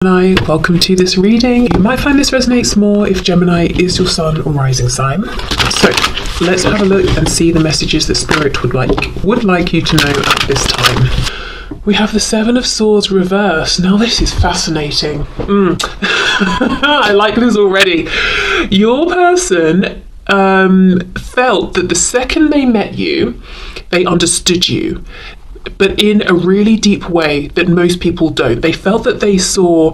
Gemini, welcome to this reading. You might find this resonates more if Gemini is your sun or rising sign. So let's have a look and see the messages that Spirit would like you to know at this time. We have the Seven of Swords reversed. Now this is fascinating. I like this already. Your person felt that the second they met you, they understood you, but in a really deep way that most people don't. They felt that they saw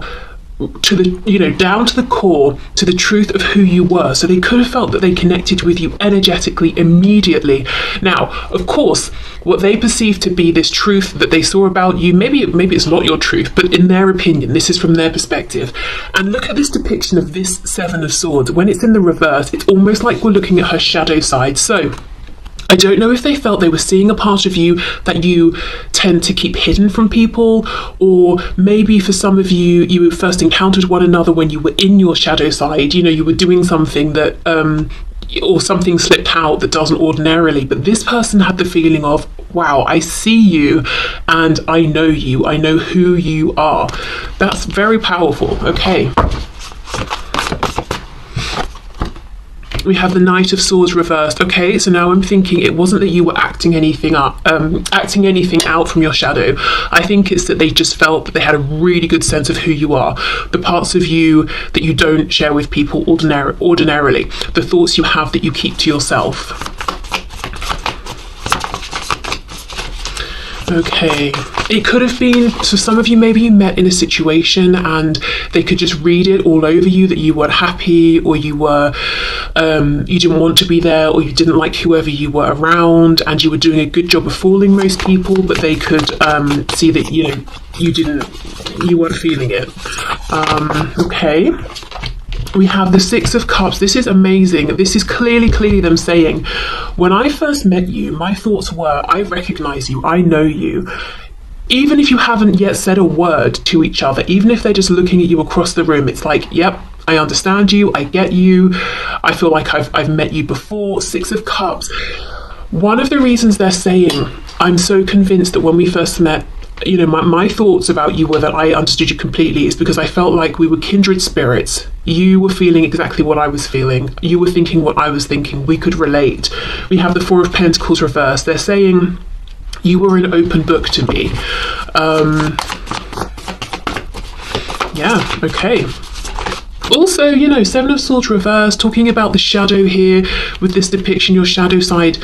to the, down to the core, to the truth of who you were. So they could have felt that they connected with you energetically immediately. Now, of course, what they perceive to be this truth that they saw about you, maybe it's not your truth, but in their opinion, this is from their perspective. And look at this depiction of this Seven of Swords. When it's in the reverse, it's almost like we're looking at her shadow side. So I don't know if they felt they were seeing a part of you that you tend to keep hidden from people, or maybe for some of you, you first encountered one another when you were in your shadow side. You were doing something that, or something slipped out that doesn't ordinarily. But this person had the feeling of, wow, I see you and I know you. I know who you are. That's very powerful. Okay. We have the Knight of Swords reversed. Okay, so now I'm thinking it wasn't that you were acting anything out from your shadow. I think it's that they just felt that they had a really good sense of who you are, the parts of you that you don't share with people ordinarily, the thoughts you have that you keep to yourself. Okay, it could have been, so some of you, maybe you met in a situation and they could just read it all over you that you weren't happy, or you were, you didn't want to be there, or you didn't like whoever you were around, and you were doing a good job of fooling most people, but they could see that, you weren't feeling it. Okay. We have the Six of Cups. This is amazing. This is clearly them saying, when I first met you, my thoughts were, I recognize you, I know you. Even if you haven't yet said a word to each other, even if they're just looking at you across the room, it's like, yep, I understand you, I get you, I feel like I've met you before. Six of Cups. One of the reasons they're saying, I'm so convinced that when we first met, my thoughts about you were that I understood you completely, is because I felt like we were kindred spirits. You were feeling exactly what I was feeling. You were thinking what I was thinking. We could relate. We have the Four of Pentacles reversed. They're saying you were an open book to me. Yeah, okay. Also, Seven of Swords reversed, talking about the shadow here with this depiction, your shadow side.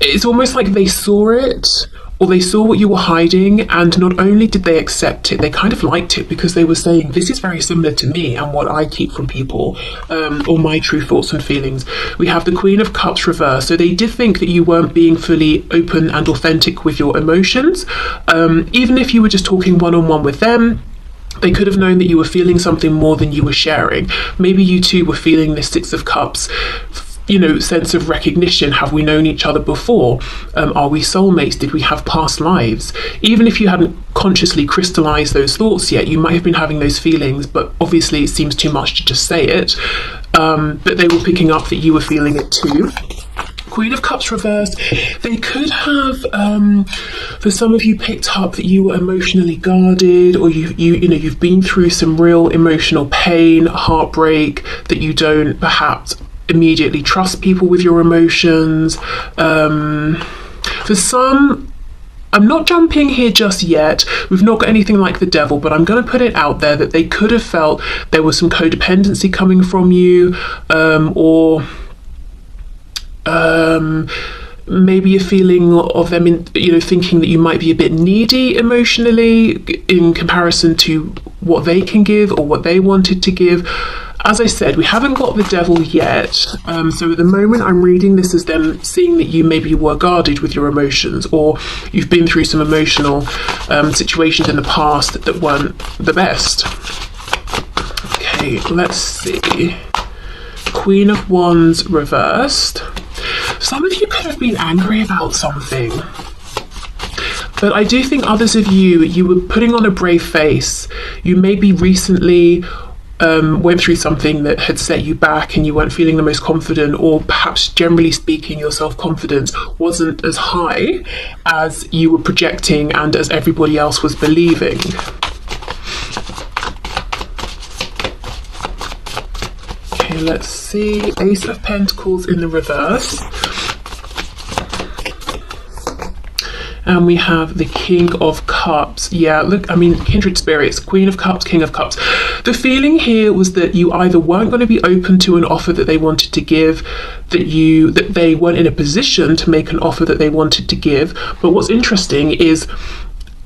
It's almost like they saw it, or they saw what you were hiding, and not only did they accept it, they kind of liked it, because they were saying, this is very similar to me and what I keep from people, or my true thoughts and feelings. We have the Queen of Cups reversed. So they did think that you weren't being fully open and authentic with your emotions. Even if you were just talking one-on-one with them, they could have known that you were feeling something more than you were sharing. Maybe you too were feeling this Six of Cups, sense of recognition. Have we known each other before? Are we soulmates? Did we have past lives? Even if you hadn't consciously crystallized those thoughts yet, you might have been having those feelings, but obviously it seems too much to just say it. But they were picking up that you were feeling it too. Queen of Cups reversed. They could have, for some of you, picked up that you were emotionally guarded, or you've been through some real emotional pain, heartbreak, that you don't perhaps immediately trust people with your emotions. For some, I'm not jumping here just yet, we've not got anything like the Devil, but I'm going to put it out there that they could have felt there was some codependency coming from you, or maybe a feeling of them thinking that you might be a bit needy emotionally in comparison to what they can give or what they wanted to give. As I said, we haven't got the Devil yet, so at the moment I'm reading this as them seeing that you maybe were guarded with your emotions, or you've been through some emotional situations in the past that weren't the best. Okay, let's see. Queen of Wands reversed. Some of you could have been angry about something, but I do think others of you were putting on a brave face. You maybe recently went through something that had set you back and you weren't feeling the most confident, or perhaps generally speaking your self-confidence wasn't as high as you were projecting and as everybody else was believing. Okay, let's see. Ace of Pentacles in the reverse. And we have the King of Cups. Yeah, look, I mean, kindred spirits, Queen of Cups, King of Cups. The feeling here was that you either weren't going to be open to an offer that they wanted to give, that they weren't in a position to make an offer that they wanted to give. But what's interesting is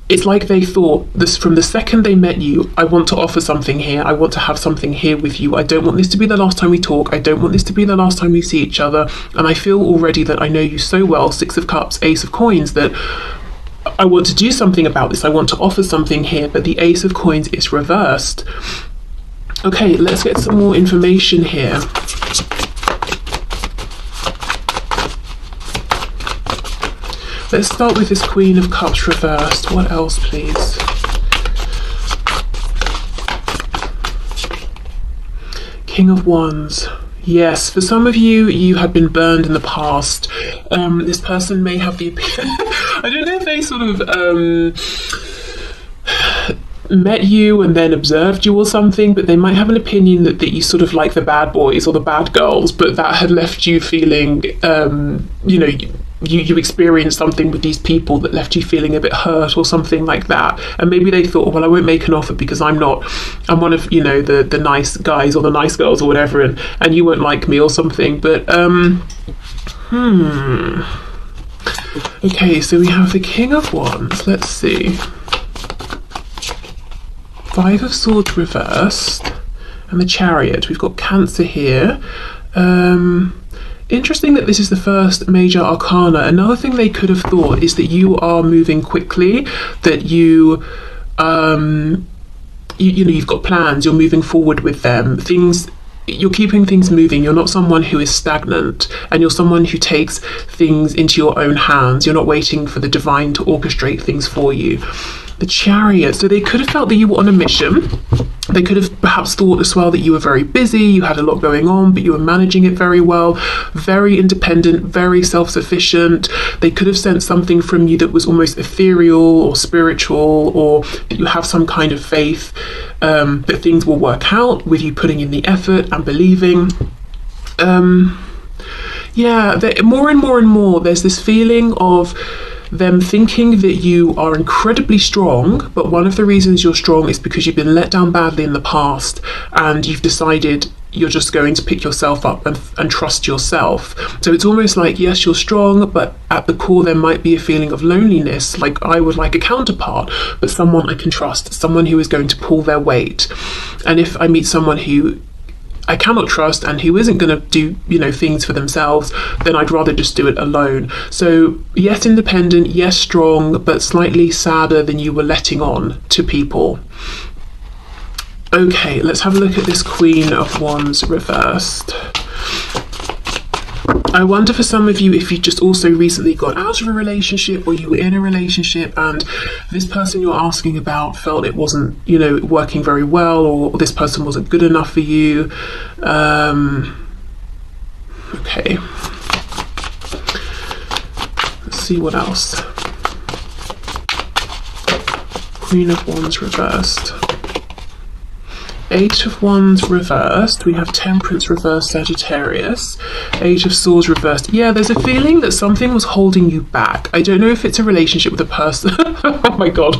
it's like they thought this from the second they met you, I want to offer something here. I want to have something here with you. I don't want this to be the last time we talk. I don't want this to be the last time we see each other. And I feel already that I know you so well, Six of Cups, Ace of Coins, that I want to do something about this. I want to offer something here, but the Ace of Coins is reversed. Okay, let's get some more information here. Let's start with this Queen of Cups reversed. What else, please? King of Wands. Yes, for some of you, you had been burned in the past. This person may have the opinion. I don't know if they sort of met you and then observed you or something, but they might have an opinion that you sort of like the bad boys or the bad girls, but that had left you feeling, you know, you experienced something with these people that left you feeling a bit hurt or something like that. And maybe they thought, well, I won't make an offer because I'm one of, you know, the nice guys or the nice girls or whatever, and you won't like me or something. But okay, so we have the King of Wands. Let's see. Five of Swords reversed and the Chariot. We've got Cancer here. Interesting that this is the first major arcana. Another thing they could have thought is that you are moving quickly, that you know, you've got plans, you're moving forward with them, you're keeping things moving. You're not someone who is stagnant, and you're someone who takes things into your own hands. You're not waiting for the divine to orchestrate things for you. The Chariot. So they could have felt that you were on a mission. They could have perhaps thought as well that you were very busy, you had a lot going on, but you were managing it very well, very independent, very self-sufficient. They could have sensed something from you that was almost ethereal or spiritual, or that you have some kind of faith that things will work out with you putting in the effort and believing. Yeah, more and more and more, there's this feeling of them thinking that you are incredibly strong, but one of the reasons you're strong is because you've been let down badly in the past, and you've decided you're just going to pick yourself up and trust yourself. So it's almost like, yes, you're strong, but at the core there might be a feeling of loneliness, like I would like a counterpart, but someone I can trust, someone who is going to pull their weight. And if I meet someone who I cannot trust and who isn't going to do, you know, things for themselves, then I'd rather just do it alone. So yes, independent, yes, strong, but slightly sadder than you were letting on to people. Okay, let's have a look at this Queen of Wands reversed. I wonder for some of you if you just also recently got out of a relationship, or you were in a relationship and this person you're asking about felt it wasn't, you know, working very well, or this person wasn't good enough for you. Okay. Let's see what else. Queen of Wands reversed. Eight of Wands reversed. We have Temperance reversed, Sagittarius. Eight of Swords reversed. Yeah, there's a feeling that something was holding you back. I don't know if it's a relationship with a person. Oh my god.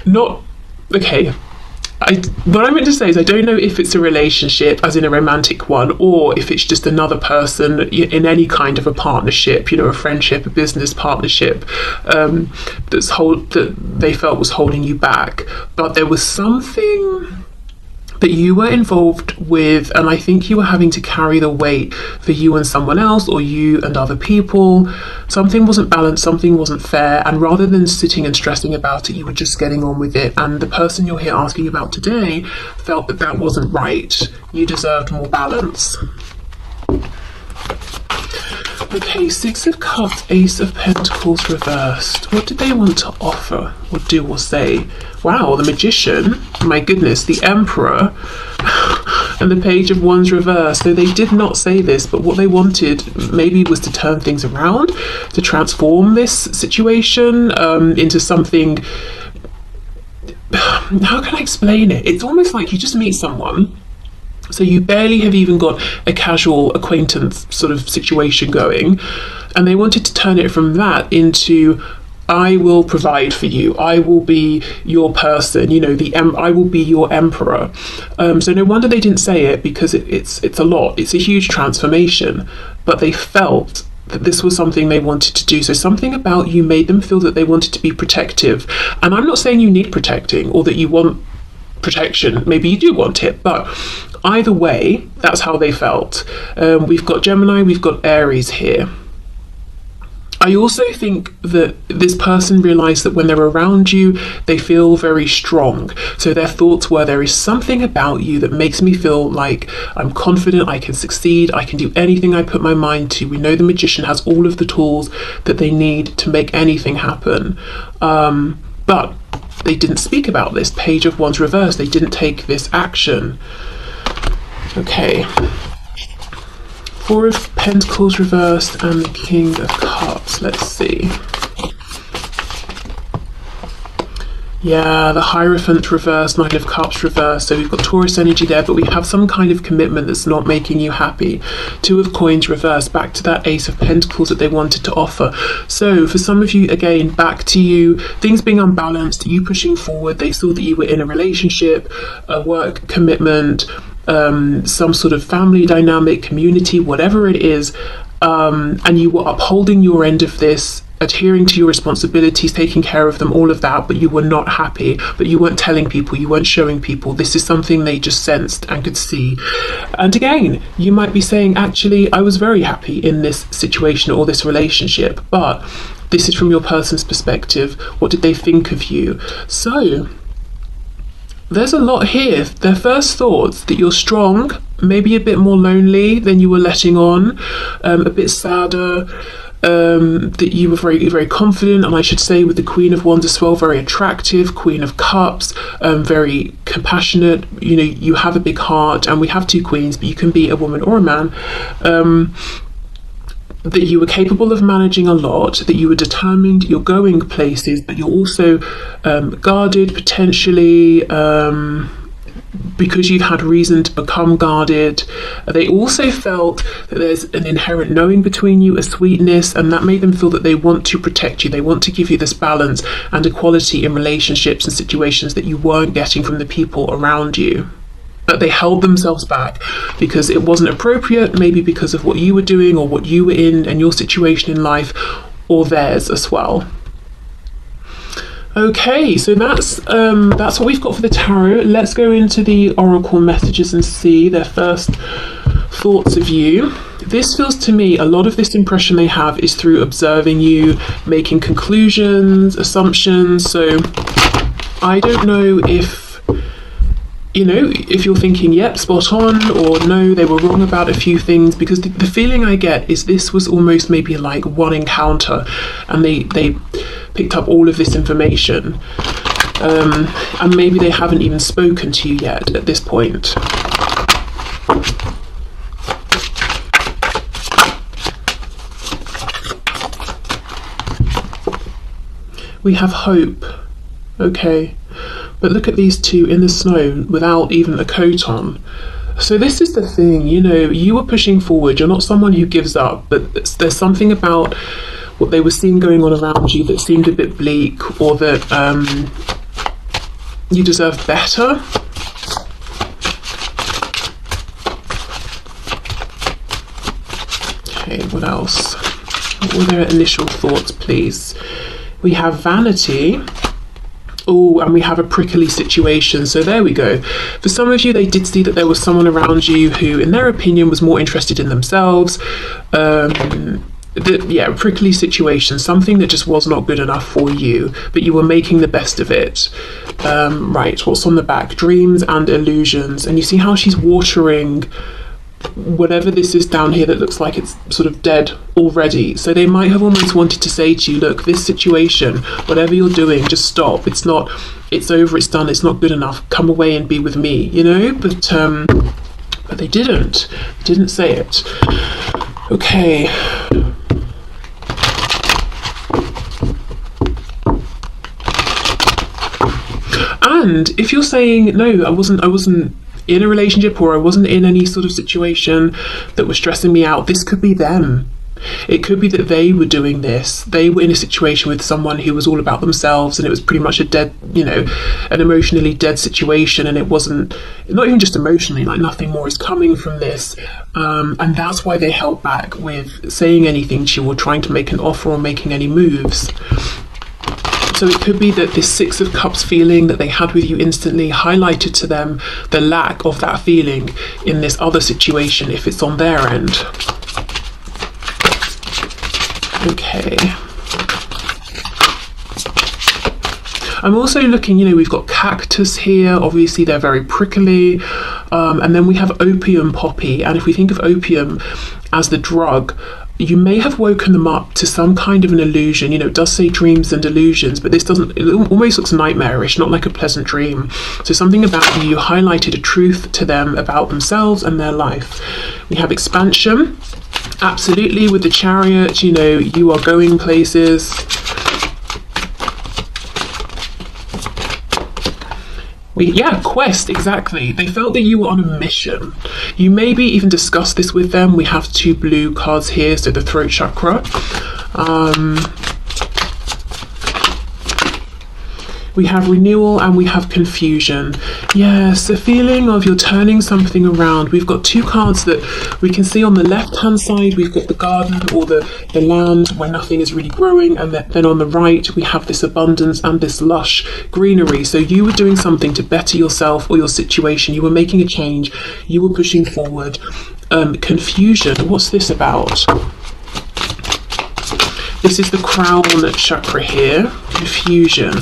Not okay. What I meant to say is I don't know if it's a relationship as in a romantic one, or if it's just another person in any kind of a partnership, you know, a friendship, a business partnership, that they felt was holding you back. But there was something that you were involved with, and I think you were having to carry the weight for you and someone else, or you and other people. Something wasn't balanced, something wasn't fair, and rather than sitting and stressing about it, you were just getting on with it. And the person you're here asking about today felt that that wasn't right. You deserved more balance. Okay, Six of Cups, Ace of Pentacles reversed. What did they want to offer, or do, or say? Wow, the Magician, my goodness, the Emperor, and the Page of Wands reversed. So they did not say this, but what they wanted maybe was to turn things around, to transform this situation into something. How can I explain it? It's almost like you just meet someone, So you barely have even got a casual acquaintance sort of situation going. And they wanted to turn it from that into, I will provide for you. I will be your person. You know, I will be your emperor. So no wonder they didn't say it, because it's a lot. It's a huge transformation. But they felt that this was something they wanted to do. So something about you made them feel that they wanted to be protective. And I'm not saying you need protecting or that you want protection. Maybe you do want it, but either way, that's how they felt. We've got Gemini, we've got Aries here. I also think that this person realised that when they're around you, they feel very strong. So their thoughts were, there is something about you that makes me feel like I'm confident, I can succeed, I can do anything I put my mind to. We know the magician has all of the tools that they need to make anything happen. But they didn't speak about this. Page of Wands reversed. They didn't take this action. Okay. Four of Pentacles reversed and the King of Cups. Let's see. Yeah, the Hierophant reversed, Nine of Cups reversed. So we've got Taurus energy there, but we have some kind of commitment that's not making you happy. Two of Coins reversed, back to that Ace of Pentacles that they wanted to offer. So for some of you, again, back to you, things being unbalanced, you pushing forward. They saw that you were in a relationship, a work commitment, some sort of family dynamic, community, whatever it is, and you were upholding your end of this, adhering to your responsibilities, taking care of them, all of that, but you were not happy, but you weren't telling people, you weren't showing people. This is something they just sensed and could see. And again, you might be saying, actually, I was very happy in this situation or this relationship, but this is from your person's perspective. What did they think of you? So there's a lot here. Their first thoughts that you're strong, maybe a bit more lonely than you were letting on, a bit sadder, that you were very, very confident, and I should say with the Queen of Wands as well, very attractive, Queen of Cups, very compassionate, you know, you have a big heart, and we have two queens, but you can be a woman or a man. That you were capable of managing a lot, that you were determined, you're going places, but you're also guarded potentially, because you've had reason to become guarded. They also felt that there's an inherent knowing between you, a sweetness, and that made them feel that they want to protect you. They want to give you this balance and equality in relationships and situations that you weren't getting from the people around you. But they held themselves back because it wasn't appropriate, maybe because of what you were doing or what you were in and your situation in life, or theirs as well. Okay, so that's what we've got for the tarot. Let's go into the oracle messages and see their first thoughts of you. This feels to me, a lot of this impression they have is through observing you, making conclusions, assumptions. So I don't know if, you know, if you're thinking, yep, spot on, or no, they were wrong about a few things, because the feeling I get is this was almost maybe like one encounter, and they picked up all of this information, and maybe they haven't even spoken to you yet at this point. We have hope. Okay. But look at these two in the snow without even a coat on. So this is the thing, you know, you were pushing forward. You're not someone who gives up, but there's something about what they were seeing going on around you that seemed a bit bleak, or that you deserve better. Okay, what else? What were their initial thoughts, please? We have vanity. Oh, and we have a prickly situation. So there we go. For some of you, they did see that there was someone around you who, in their opinion, was more interested in themselves. Yeah, prickly situation, something that just was not good enough for you, but you were making the best of it. Right, what's on the back? Dreams and illusions. And you see how she's watering whatever this is down here that looks like it's sort of dead already. So they might have almost wanted to say to you, look, this situation, whatever you're doing, just stop. It's not, it's over, it's done, it's not good enough. Come away and be with me, you know? But they didn't. They didn't say it. Okay. And if you're saying, no, I wasn't in a relationship or I wasn't in any sort of situation that was stressing me out. This could be them. It could be that they were doing this. They were in a situation with someone who was all about themselves, and it was pretty much a dead, an emotionally dead situation. And it wasn't, not even just emotionally, like nothing more is coming from this. And that's why they held back with saying anything to you or trying to make an offer or making any moves. So it could be that this Six of Cups feeling that they had with you instantly highlighted to them the lack of that feeling in this other situation if it's on their end. Okay. I'm also looking, we've got cactus here. Obviously, they're very prickly. And then we have opium poppy. And if we think of opium as the drug, you may have woken them up to some kind of an illusion. It does say dreams and illusions, but this doesn't, it almost looks nightmarish, not like a pleasant dream. So something about you highlighted a truth to them about themselves and their life. We have expansion. Absolutely, with the Chariot, you are going places. Quest, exactly. They felt that you were on a mission. You maybe even discussed this with them. We have 2 blue cards here, so the throat chakra. We have renewal and we have confusion. Yes, the feeling of you're turning something around. We've got 2 cards that we can see on the left-hand side. We've got the garden or the land where nothing is really growing. And then on the right, we have this abundance and this lush greenery. So you were doing something to better yourself or your situation. You were making a change. You were pushing forward. Confusion. What's this about? This is the crown chakra here. Confusion.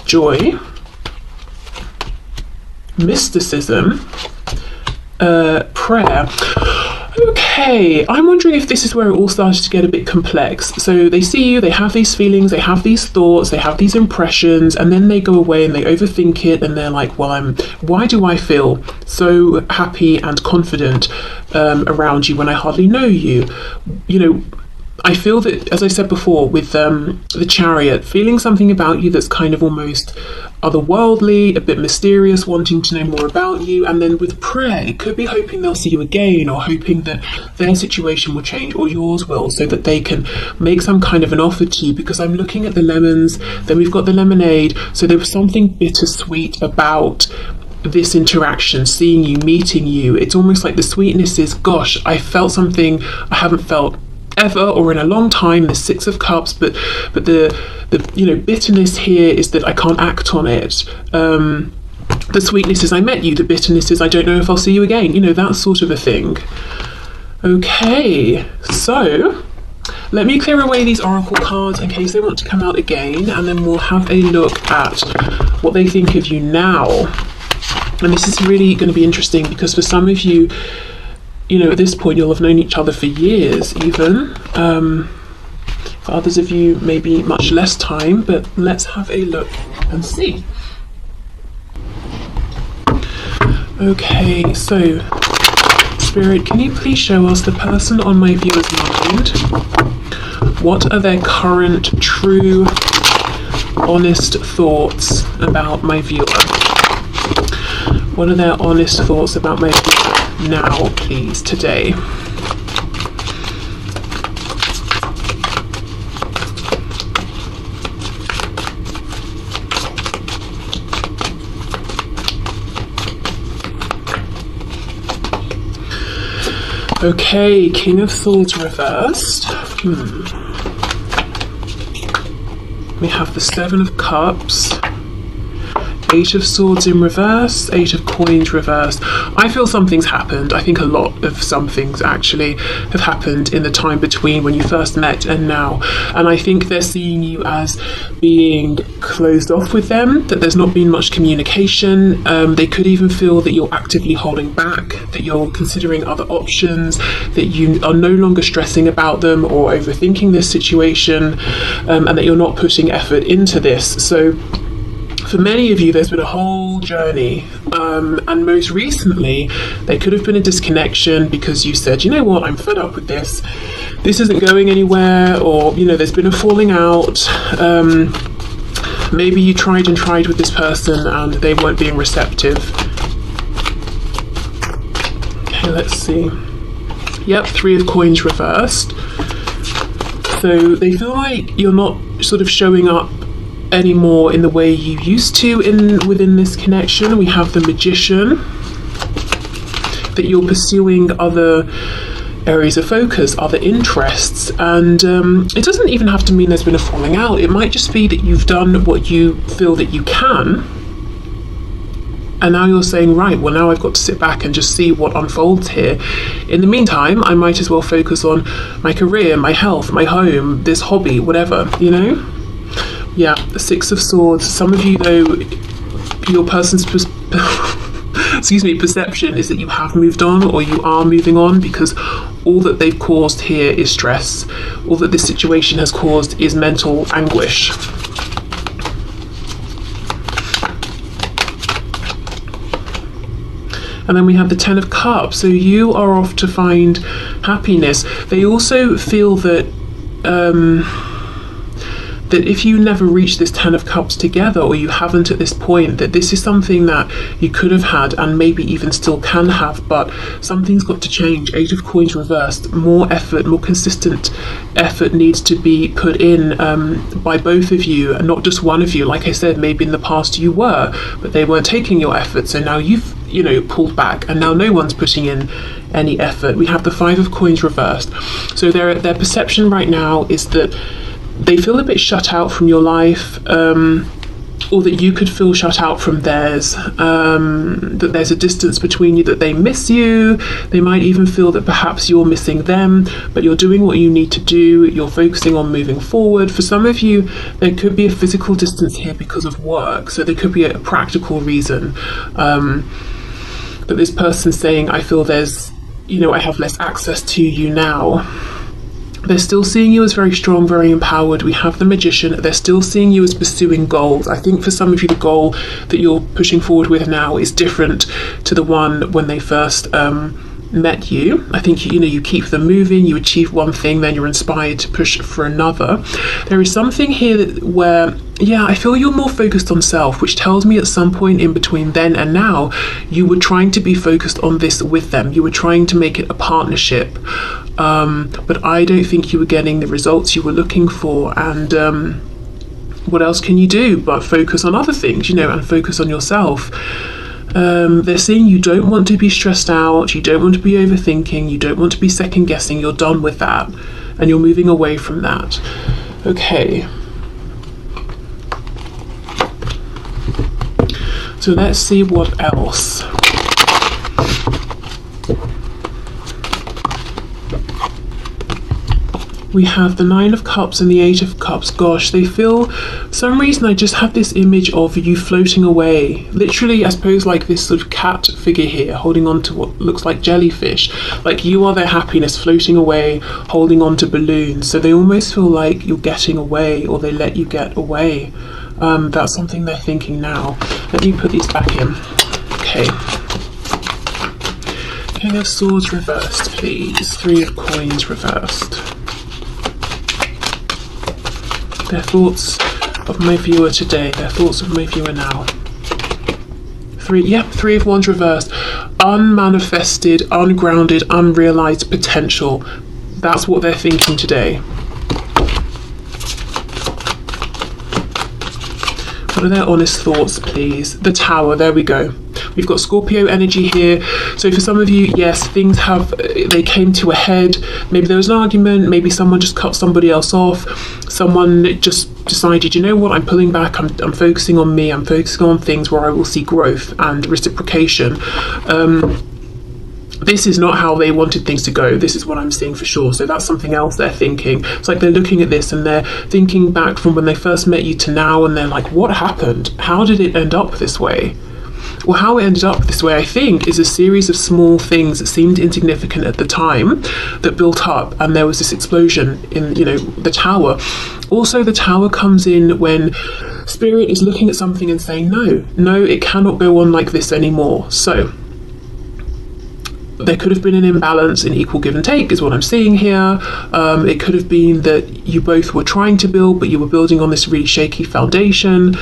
Joy, mysticism, prayer. Okay, I'm wondering if this is where it all started to get a bit complex. So they see you, they have these feelings, they have these thoughts, they have these impressions, and then they go away and they overthink it, and they're like, well, why do I feel so happy and confident around you when I hardly know you? I feel that, as I said before, with the Chariot, feeling something about you that's kind of almost otherworldly, a bit mysterious, wanting to know more about you. And then with prayer, it could be hoping they'll see you again, or hoping that their situation will change or yours will, so that they can make some kind of an offer to you. Because I'm looking at the lemons, then we've got the lemonade. So there was something bittersweet about this interaction, seeing you, meeting you. It's almost like the sweetness is, gosh, I felt something I haven't felt ever or in a long time, the Six of Cups, but the bitterness here is that I can't act on it. The sweetness is I met you, the bitterness is I don't know if I'll see you again, that sort of a thing. Okay, so let me clear away these oracle cards in case they want to come out again, and then we'll have a look at what they think of you now. And this is really going to be interesting because for some of you, at this point, you'll have known each other for years, even. For others of you, maybe much less time, but let's have a look and see. Okay, so, Spirit, can you please show us the person on my viewer's mind? What are their current, true, honest thoughts about my viewer? What are their honest thoughts about my viewer? Now, please, today. Okay, King of Swords reversed. We have the Seven of Cups. 8 of Swords in reverse, 8 of Coins reversed. I feel something's happened. I think a lot of some things actually have happened in the time between when you first met and now. And I think they're seeing you as being closed off with them, that there's not been much communication. They could even feel that you're actively holding back, that you're considering other options, that you are no longer stressing about them or overthinking this situation, and that you're not putting effort into this. So for many of you, there's been a whole journey, and most recently, there could have been a disconnection because you said, you know what, I'm fed up with this. This isn't going anywhere, or, there's been a falling out. Maybe you tried and tried with this person and they weren't being receptive. Okay, let's see. Yep, 3 of coins reversed. So they feel like you're not sort of showing up anymore in the way you used to within this connection. We have the Magician, that you're pursuing other areas of focus, other interests, and it doesn't even have to mean there's been a falling out. It might just be that you've done what you feel that you can, and now you're saying, right, well, now I've got to sit back and just see what unfolds here. In the meantime, I might as well focus on my career, my health, my home, this hobby, whatever, you know? Yeah, the 6 of Swords. Some of you, though, your person's perception is that you have moved on, or you are moving on, because all that they've caused here is stress. All that this situation has caused is mental anguish. And then we have the 10 of Cups. So you are off to find happiness. They also feel that that if you never reach this 10 of Cups together, or you haven't at this point, that this is something that you could have had and maybe even still can have, but something's got to change. 8 of Coins reversed. More effort, more consistent effort needs to be put in by both of you, and not just one of you. Like I said, maybe in the past you were, but they weren't taking your effort, so now you've pulled back, and now no one's putting in any effort. We have the 5 of Coins reversed. So their perception right now is that they feel a bit shut out from your life, or that you could feel shut out from theirs, that there's a distance between you, that they miss you. They might even feel that perhaps you're missing them, but you're doing what you need to do. You're focusing on moving forward. For some of you, there could be a physical distance here because of work, so there could be a practical reason that this person's saying, I feel there's, I have less access to you now. They're still seeing you as very strong, very empowered. We have the Magician. They're still seeing you as pursuing goals. I think for some of you, the goal that you're pushing forward with now is different to the one when they first met you. I think you keep them moving. You achieve one thing, then you're inspired to push for another. There is something here where I feel you're more focused on self, which tells me at some point in between then and now, you were trying to be focused on this with them. You were trying to make it a partnership, but I don't think you were getting the results you were looking for. And what else can you do but focus on other things, and focus on yourself? They're saying you don't want to be stressed out, you don't want to be overthinking, you don't want to be second guessing. You're done with that, and you're moving away from that. Okay. So let's see what else. We have the 9 of Cups and the 8 of Cups. Gosh, they feel, for some reason I just have this image of you floating away. Literally, I suppose, like this sort of cat figure here, holding on to what looks like jellyfish. Like you are their happiness, floating away, holding on to balloons. So they almost feel like you're getting away, or they let you get away. That's something they're thinking now. Let me put these back in. Okay. King of Swords reversed, please. 3 of Coins reversed. Their thoughts of my viewer today, their thoughts of my viewer now. 3 of Wands reversed. Unmanifested, ungrounded, unrealized potential. That's what they're thinking today. What are their honest thoughts, please? The Tower, there we go. We've got Scorpio energy here. So for some of you, yes, things they came to a head. Maybe there was an argument, maybe someone just cut somebody else off. Someone just decided, you know what, I'm pulling back, I'm focusing on me, I'm focusing on things where I will see growth and reciprocation. This is not how they wanted things to go. This is what I'm seeing for sure. So that's something else they're thinking. It's like they're looking at this and they're thinking back from when they first met you to now, and they're like, what happened? How did it end up this way? Well, how it ended up this way, I think, is a series of small things that seemed insignificant at the time that built up, and there was this explosion in, the Tower. Also, the Tower comes in when Spirit is looking at something and saying, no, it cannot go on like this anymore. So there could have been an imbalance in equal give and take, is what I'm seeing here. It could have been that you both were trying to build, but you were building on this really shaky foundation.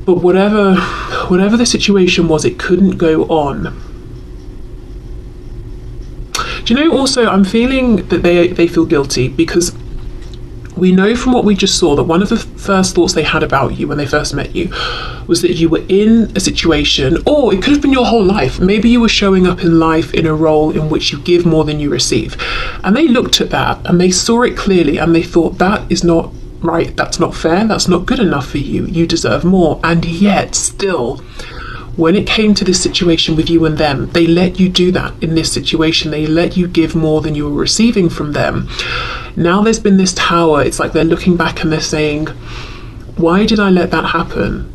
But whatever the situation was, it couldn't go on. Do you know, also, I'm feeling that they feel guilty, because we know from what we just saw that one of the first thoughts they had about you when they first met you was that you were in a situation, or it could have been your whole life. Maybe you were showing up in life in a role in which you give more than you receive. And they looked at that and they saw it clearly and they thought, that is not right, that's not fair, that's not good enough for you, you deserve more. And yet still, when it came to this situation with you and them, they let you do that in this situation. They let you give more than you were receiving from them. Now there's been this tower. It's like they're looking back and they're saying, why did I let that happen?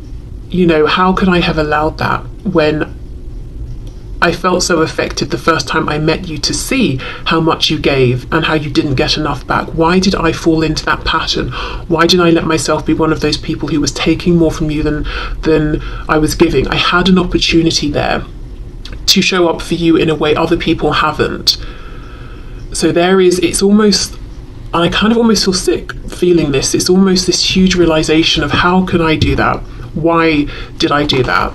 You know, how could I have allowed that when I felt so affected the first time I met you to see how much you gave and how you didn't get enough back? Why did I fall into that pattern? Why did I let myself be one of those people who was taking more from you than I was giving? I had an opportunity there to show up for you in a way other people haven't. So it's almost, and I kind of almost feel sick feeling this. It's almost this huge realization of, how can I do that? Why did I do that?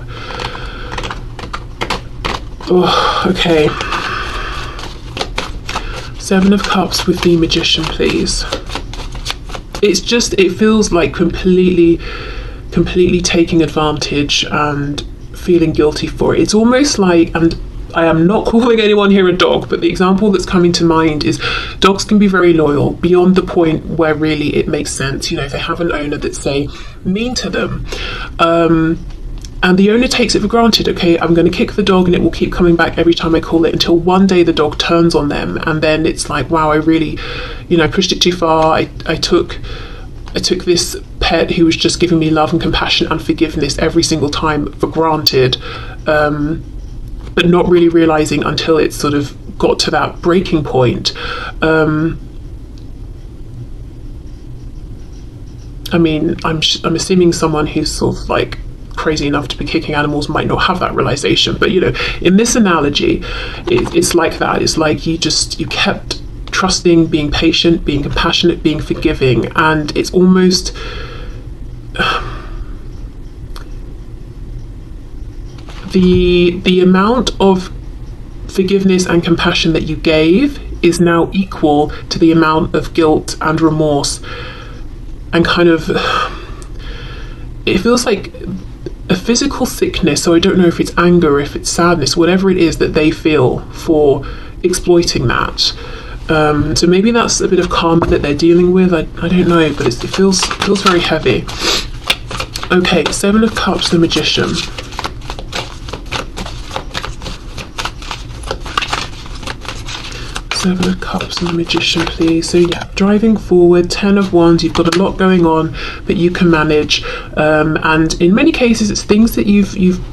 Oh, okay. 7 of Cups with the Magician, please. It feels like completely taking advantage and feeling guilty for it. It's almost like, and I am not calling anyone here a dog, but the example that's coming to mind is dogs can be very loyal beyond the point where really it makes sense. You know, if they have an owner that's, say, mean to them, and the owner takes it for granted. Okay, I'm going to kick the dog and it will keep coming back every time I call it, until one day the dog turns on them, and then it's like, wow, I really, I pushed it too far. I took this pet who was just giving me love and compassion and forgiveness every single time for granted, but not really realizing until it sort of got to that breaking point. I mean, I'm assuming someone who's sort of like crazy enough to be kicking animals might not have that realization, but in this analogy, it's like that. It's like you kept trusting, being patient, being compassionate, being forgiving, and it's almost the amount of forgiveness and compassion that you gave is now equal to the amount of guilt and remorse, and kind of, it feels like a physical sickness. So I don't know if it's anger, if it's sadness, whatever it is that they feel for exploiting that. So maybe that's a bit of karma that they're dealing with. I don't know, but it feels very heavy. Okay, 7 of Cups, the Magician. 7 of Cups and the Magician, please. So yeah, driving forward. 10 of Wands, you've got a lot going on, but you can manage. And in many cases, it's things that you've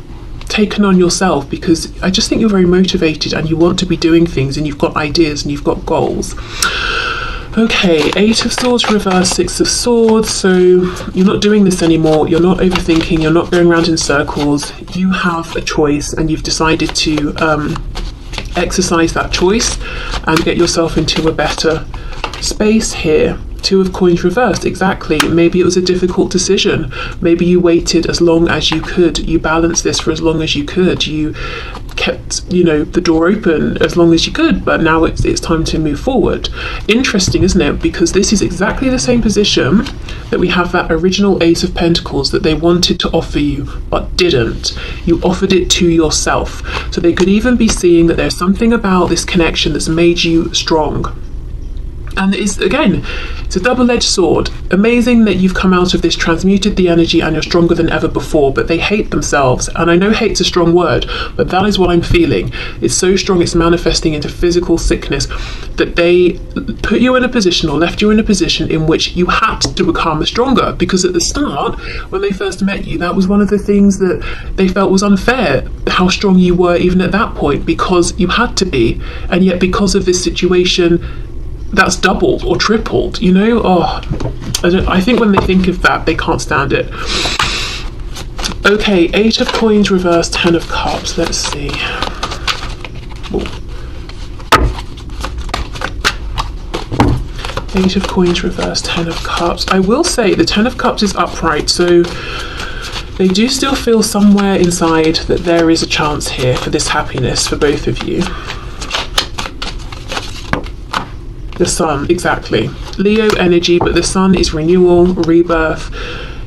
taken on yourself, because I just think you're very motivated and you want to be doing things, and you've got ideas and you've got goals. Okay, 8 of Swords reverse, 6 of Swords. So you're not doing this anymore. You're not overthinking. You're not going around in circles. You have a choice, and you've decided to exercise that choice and get yourself into a better space here. 2 of Coins reversed, exactly. Maybe it was a difficult decision. Maybe you waited as long as you could. You balanced this for as long as you could. You kept, the door open as long as you could, but now it's time to move forward. Interesting, isn't it? Because this is exactly the same position that we have that original Ace of Pentacles that they wanted to offer you, but didn't. You offered it to yourself. So they could even be seeing that there's something about this connection that's made you strong. And it's a double-edged sword. Amazing that you've come out of this, transmuted the energy, and you're stronger than ever before, but they hate themselves. And I know hate's a strong word, but that is what I'm feeling. It's so strong, it's manifesting into physical sickness, that they put you in a position, or left you in a position, in which you had to become stronger. Because at the start, when they first met you, that was one of the things that they felt was unfair, how strong you were even at that point, because you had to be. And yet because of this situation, that's doubled or tripled, I think when they think of that, they can't stand it. Okay, 8 of Coins reversed, 10 of Cups. Let's see. Eight of Coins reversed, Ten of Cups. I will say the Ten of Cups is upright, so they do still feel somewhere inside that there is a chance here for this happiness for both of you. The Sun, exactly. Leo energy, but the Sun is renewal, rebirth,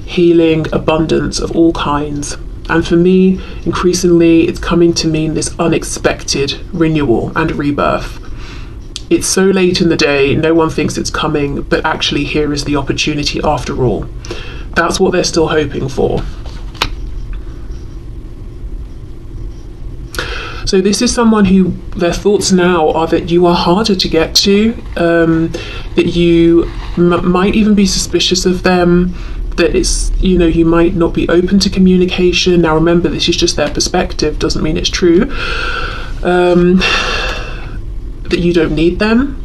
healing, abundance of all kinds. And for me, increasingly, it's coming to mean this unexpected renewal and rebirth. It's so late in the day, no one thinks it's coming, but actually here is the opportunity after all. That's what they're still hoping for. So this is someone who their thoughts now are that you are harder to get to, that you might even be suspicious of them, that it's, you know, you might not be open to communication. Now remember, this is just their perspective, doesn't mean it's true. That you don't need them.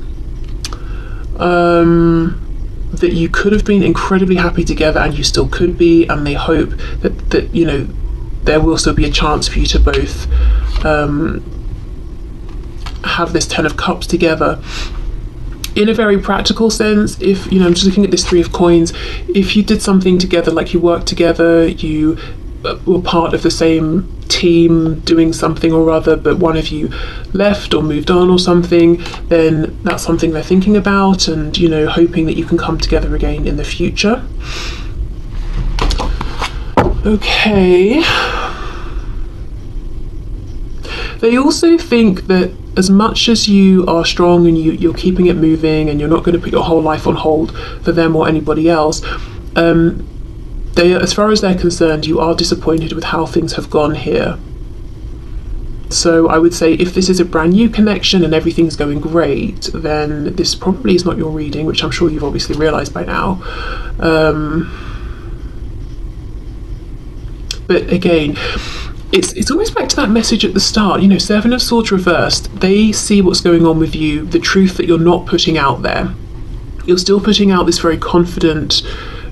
That you could have been incredibly happy together and you still could be, and they hope that you know, there will still be a chance for you to both have this Ten of Cups together. In a very practical sense, if, you know, I'm just looking at this Three of Coins, if you did something together, like you worked together, you were part of the same team doing something or other, but one of you left or moved on or something, then that's something they're thinking about and, you know, hoping that you can come together again in the future. Okay. They also think that as much as you are strong and you're keeping it moving and you're not going to put your whole life on hold for them or anybody else, as far as they're concerned, you are disappointed with how things have gone here. So I would say if this is a brand new connection and everything's going great, then this probably is not your reading, which I'm sure you've obviously realised by now. But again, it's almost back to that message at the start, you know, Seven of Swords reversed. They see what's going on with you, the truth that you're not putting out there. You're still putting out this very confident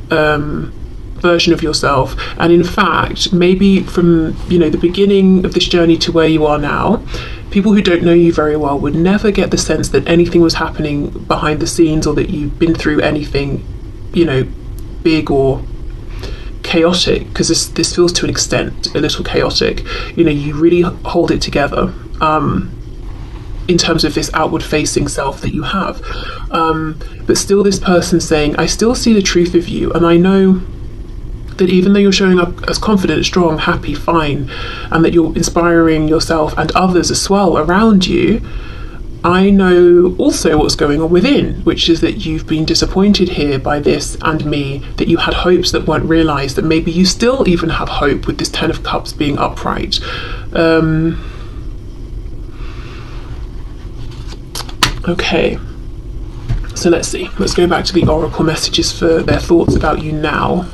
version of yourself, and in fact, maybe from, you know, the beginning of this journey to where you are now, people who don't know you very well would never get the sense that anything was happening behind the scenes or that you've been through anything, you know, big or chaotic, because this feels to an extent a little chaotic. You know, you really hold it together in terms of this outward facing self that you have, but still this person saying, I still see the truth of you, and I know that even though you're showing up as confident, strong, happy, fine, and that you're inspiring yourself and others as well around you, I know also what's going on within, which is that you've been disappointed here by this and me, that you had hopes that weren't realised, that maybe you still even have hope with this Ten of Cups being upright. Okay, so let's see. Let's go back to the Oracle messages for their thoughts about you now.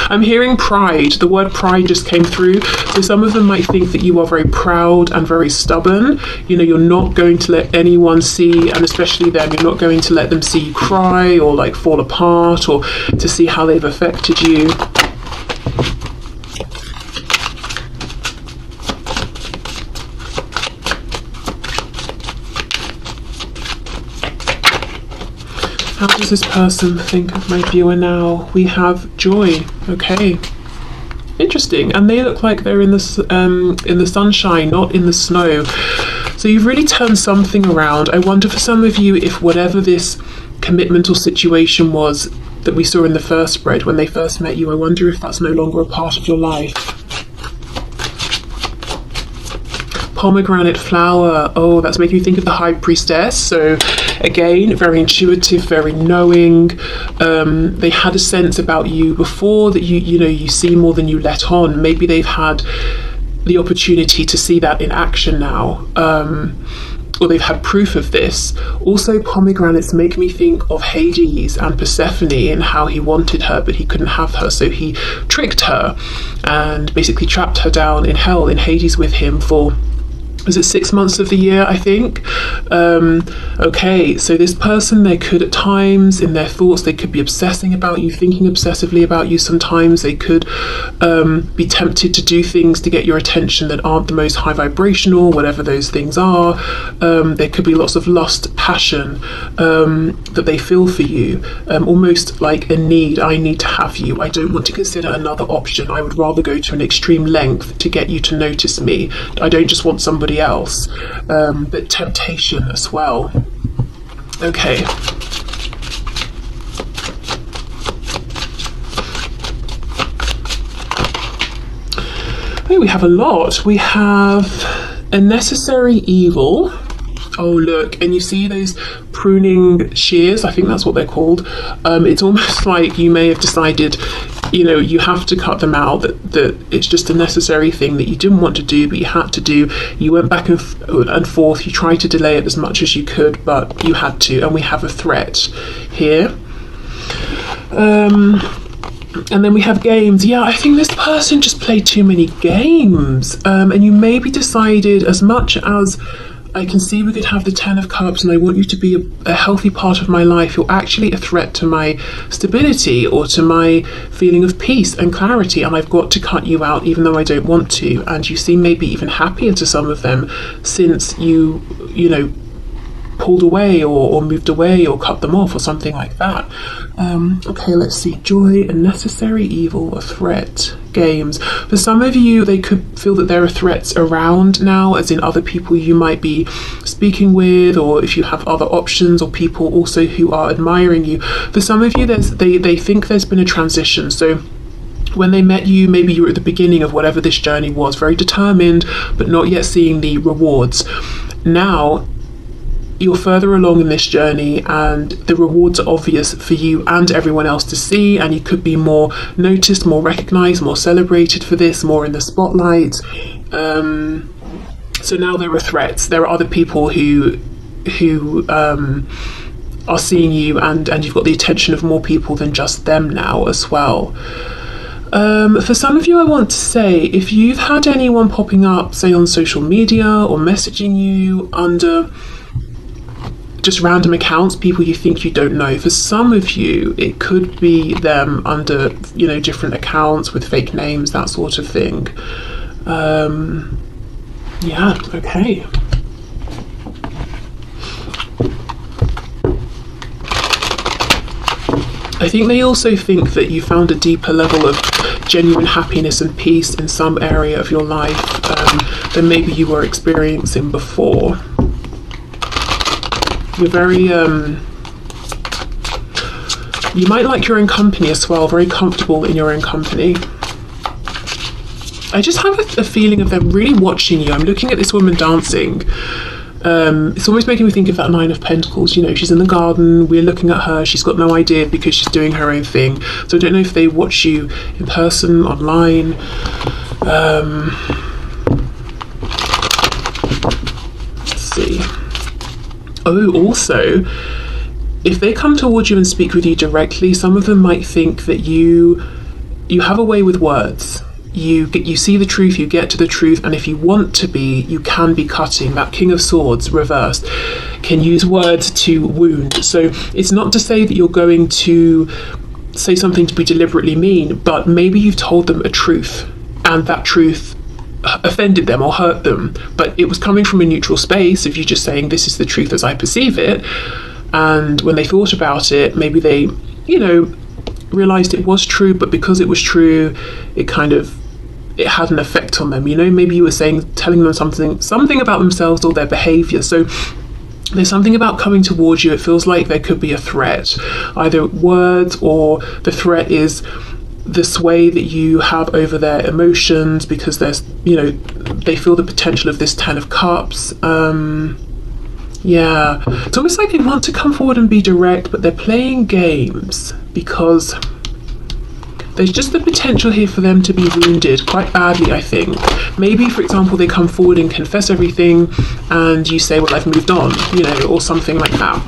I'm hearing pride. The word pride just came through. So some of them might think that you are very proud and very stubborn. You know, you're not going to let anyone see, and especially them, you're not going to let them see you cry or like fall apart or to see how they've affected you. How does this person think of my viewer now? We have joy. Okay, interesting. And they look like they're in the sunshine, not in the snow. So you've really turned something around. I wonder for some of you if whatever this commitment or situation was that we saw in the first spread when they first met you, I wonder if that's no longer a part of your life. Pomegranate flower. Oh, that's making me think of the High Priestess. So again, very intuitive, very knowing. They had a sense about you before that you know, you see more than you let on. Maybe they've had the opportunity to see that in action now, or they've had proof of this. Also, pomegranates make me think of Hades and Persephone and how he wanted her but he couldn't have her, so he tricked her and basically trapped her down in hell in Hades with him for is it 6 months of the year, I think. Okay, so this person, they could at times, in their thoughts, they could be obsessing about you, thinking obsessively about you. Sometimes they could be tempted to do things to get your attention that aren't the most high vibrational, whatever those things are. There could be lots of lust, passion that they feel for you, almost like a need. I need to have you. I don't want to consider another option. I would rather go to an extreme length to get you to notice me. I don't just want somebody else, but temptation as well. Okay. Oh, we have a lot. We have a necessary evil. Oh, look, and you see those pruning shears? I think that's what they're called. It's almost like you may have decided, you know, you have to cut them out, that it's just a necessary thing that you didn't want to do, but you had to do. You went back and forth, you tried to delay it as much as you could, but you had to, and we have a threat here. And then we have games. Yeah, I think this person just played too many games, and you maybe decided, as much as I can see we could have the 10 of Cups and I want you to be a healthy part of my life, you're actually a threat to my stability or to my feeling of peace and clarity, and I've got to cut you out even though I don't want to. And you seem maybe even happier to some of them since you know, pulled away or moved away or cut them off or something like that. Okay, let's see. Joy, a necessary evil, a threat, games. For some of you, they could feel that there are threats around now, as in other people you might be speaking with, or if you have other options, or people also who are admiring you. For some of you, they think there's been a transition. So when they met you, maybe you were at the beginning of whatever this journey was, very determined, but not yet seeing the rewards. Now, you're further along in this journey and the rewards are obvious for you and everyone else to see, and you could be more noticed, more recognized, more celebrated for this, more in the spotlight. So now there are threats. There are other people who are seeing you, and you've got the attention of more people than just them now as well. For some of you, I want to say, if you've had anyone popping up, say on social media or messaging you under just random accounts, people you think you don't know, for some of you it could be them under, you know, different accounts with fake names, that sort of thing. Yeah, okay. I think they also think that you found a deeper level of genuine happiness and peace in some area of your life than maybe you were experiencing before. You're very, you might like your own company as well, very comfortable in your own company. I just have a feeling of them really watching you. I'm looking at this woman dancing. It's almost making me think of that Nine of Pentacles. You know, she's in the garden, we're looking at her, she's got no idea because she's doing her own thing. So I don't know if they watch you in person, online. Let's see. Oh, also, if they come towards you and speak with you directly, some of them might think that you have a way with words. You see the truth, you get to the truth, and if you want to be, you can be cutting. That King of Swords reversed can use words to wound. So it's not to say that you're going to say something to be deliberately mean, but maybe you've told them a truth, and that truth offended them or hurt them, but it was coming from a neutral space of you just saying, this is the truth as I perceive it. And when they thought about it, maybe they, you know, realized it was true, but because it was true, it had an effect on them. You know, maybe you were telling them something about themselves or their behavior. So there's something about coming towards you, it feels like there could be a threat, either words, or the threat is the sway that you have over their emotions, because there's, you know, they feel the potential of this 10 of Cups. Yeah, it's almost like they want to come forward and be direct, but they're playing games because there's just the potential here for them to be wounded quite badly, I think. Maybe, for example, they come forward and confess everything and you say, well, I've moved on, you know, or something like that.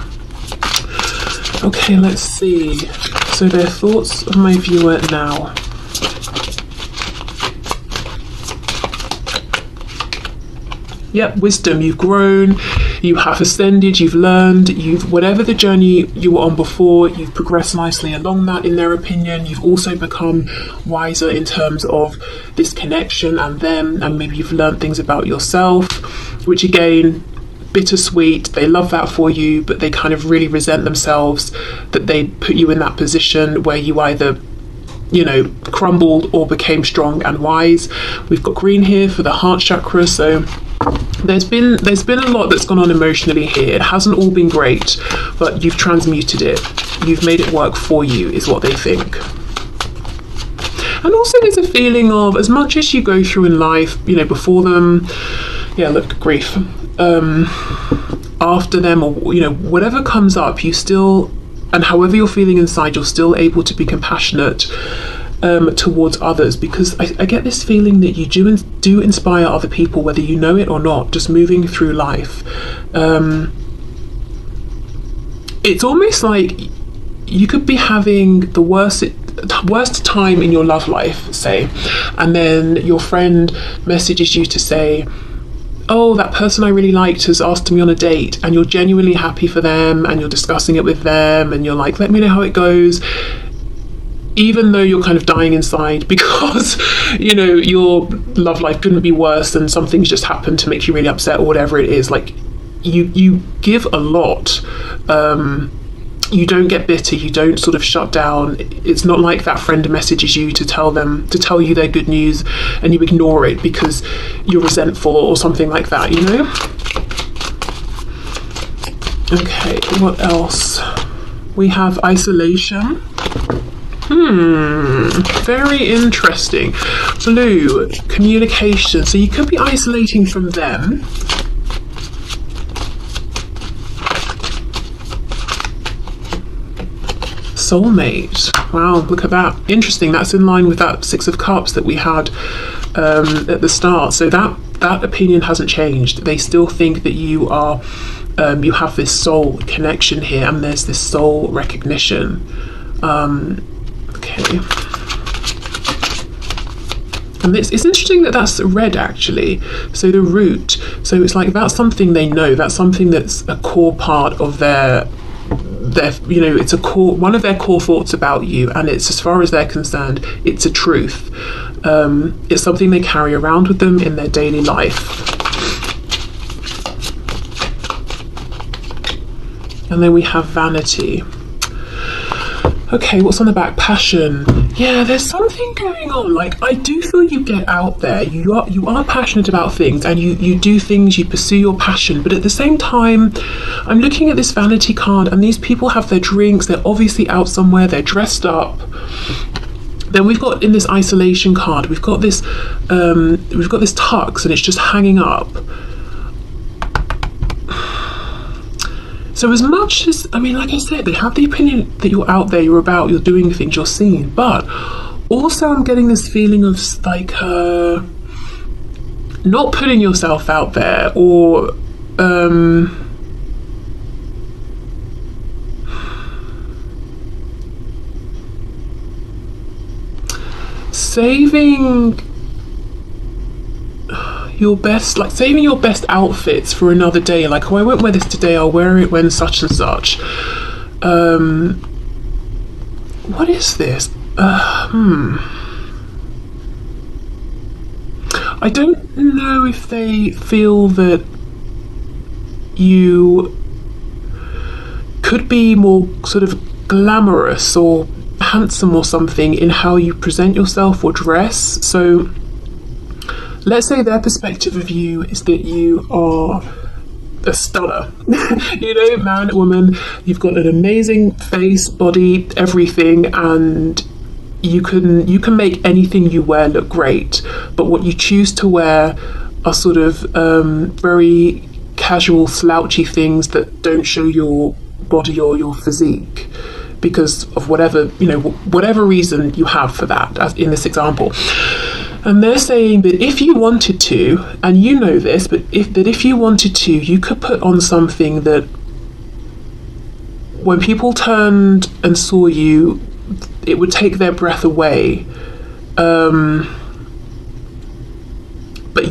Okay, let's see. So their thoughts of my viewer now. Yep, wisdom. You've grown, you have ascended, you've learned, whatever the journey you were on before, you've progressed nicely along that in their opinion. You've also become wiser in terms of this connection and them, and maybe you've learned things about yourself, which again, bittersweet. They love that for you, but they kind of really resent themselves that they put you in that position where you either crumbled or became strong and wise. We've got green here for the heart chakra, so there's been a lot that's gone on emotionally here. It hasn't all been great, but you've transmuted it. You've made it work for you, is what they think. And also there's a feeling of, as much as you go through in life, before them, grief, after them, or whatever comes up, you still, and however you're feeling inside, you're still able to be compassionate towards others, because I get this feeling that you do inspire other people, whether you know it or not, just moving through life. It's almost like you could be having the worst time in your love life, say, and then your friend messages you to say, oh, that person I really liked has asked me on a date, and you're genuinely happy for them and you're discussing it with them and you're like, let me know how it goes, even though you're kind of dying inside because your love life couldn't be worse and something's just happened to make you really upset or whatever it is. Like, you give a lot. You don't get bitter, you don't sort of shut down. It's not like that friend messages you to tell you their good news and you ignore it because you're resentful or something like that, Okay, what else? We have isolation. Very interesting. Blue, communication. So you could be isolating from them. Soulmate. Wow, look at that. Interesting. That's in line with that Six of Cups that we had at the start. So that opinion hasn't changed. They still think that you are you have this soul connection here, and there's this soul recognition. Okay. And it's interesting that that's red, actually. So the root. So it's like that's something they know. That's something that's a core part of their it's a core, one of their core thoughts about you, and it's, as far as they're concerned, it's a truth. It's something they carry around with them in their daily life. And then we have vanity. Okay, what's on the back? Passion. Yeah, there's something going on. Like, I do feel you get out there. You are passionate about things, and you do things, you pursue your passion. But at the same time, I'm looking at this vanity card, and these people have their drinks. They're obviously out somewhere. They're dressed up. Then we've got, in this isolation card, we've got this tux, and it's just hanging up. So as much as, like I said, they have the opinion that you're out there, you're about, you're doing things, you're seen, but also I'm getting this feeling of like not putting yourself out there, or saving your best, like saving your best outfits for another day. Like, oh, I won't wear this today, I'll wear it when such and such. What is this? I don't know if they feel that you could be more sort of glamorous or handsome or something in how you present yourself or dress. So let's say their perspective of you is that you are a stunner. Man, woman, you've got an amazing face, body, everything, and you can make anything you wear look great. But what you choose to wear are sort of very casual, slouchy things that don't show your body or your physique because of whatever reason you have for that, as in this example. And they're saying that if you wanted to, and you know this, but if you wanted to, you could put on something that when people turned and saw you, it would take their breath away. But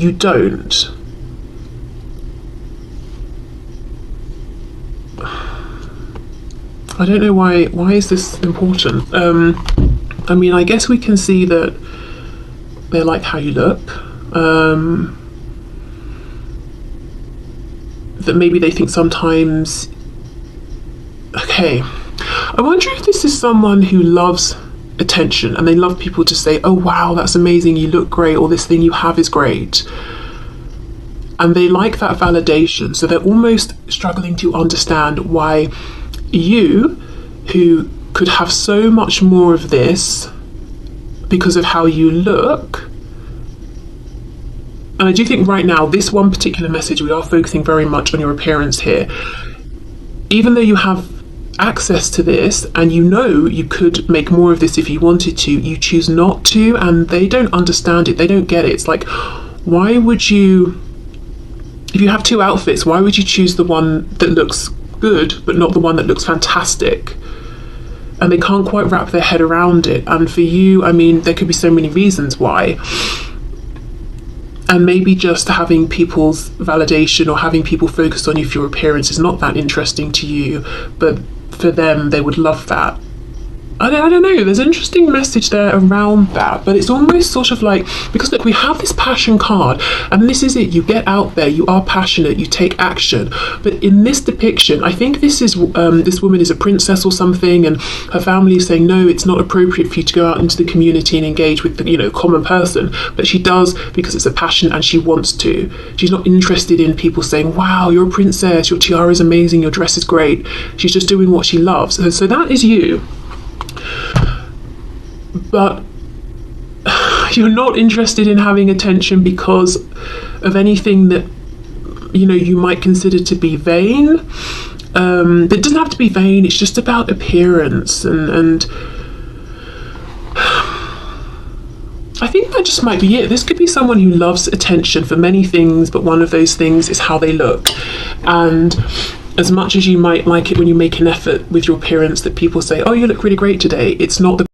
you don't. I don't know why is this important. I mean, I guess we can see that they like how you look, that maybe they think sometimes, okay, I wonder if this is someone who loves attention and they love people to say, oh wow, that's amazing, you look great, or this thing you have is great. And they like that validation, so they're almost struggling to understand why you, who could have so much more of this because of how you look. And I do think right now, this one particular message, we are focusing very much on your appearance here. Even though you have access to this and you know you could make more of this if you wanted to, you choose not to, and they don't understand it, they don't get it. It's like, why would you, if you have two outfits, why would you choose the one that looks good but not the one that looks fantastic? And they can't quite wrap their head around it. And for you, I mean, there could be so many reasons why. And maybe just having people's validation or having people focus on you for your appearance is not that interesting to you, but for them, they would love that. I don't know, there's an interesting message there around that, but it's almost sort of like, because look, we have this passion card, and this is it, you get out there, you are passionate, you take action. But in this depiction, I think this is, this woman is a princess or something, and her family is saying, no, it's not appropriate for you to go out into the community and engage with the, you know, common person. But she does because it's a passion and she wants to. She's not interested in people saying, wow, you're a princess, your tiara is amazing, your dress is great. She's just doing what she loves. So that is you. But you're not interested in having attention because of anything that, you know, you might consider to be vain. It doesn't have to be vain, it's just about appearance, and I think that just might be it. This could be someone who loves attention for many things, but one of those things is how they look. And as much as you might like it when you make an effort with your appearance that people say, oh, you look really great today, it's not the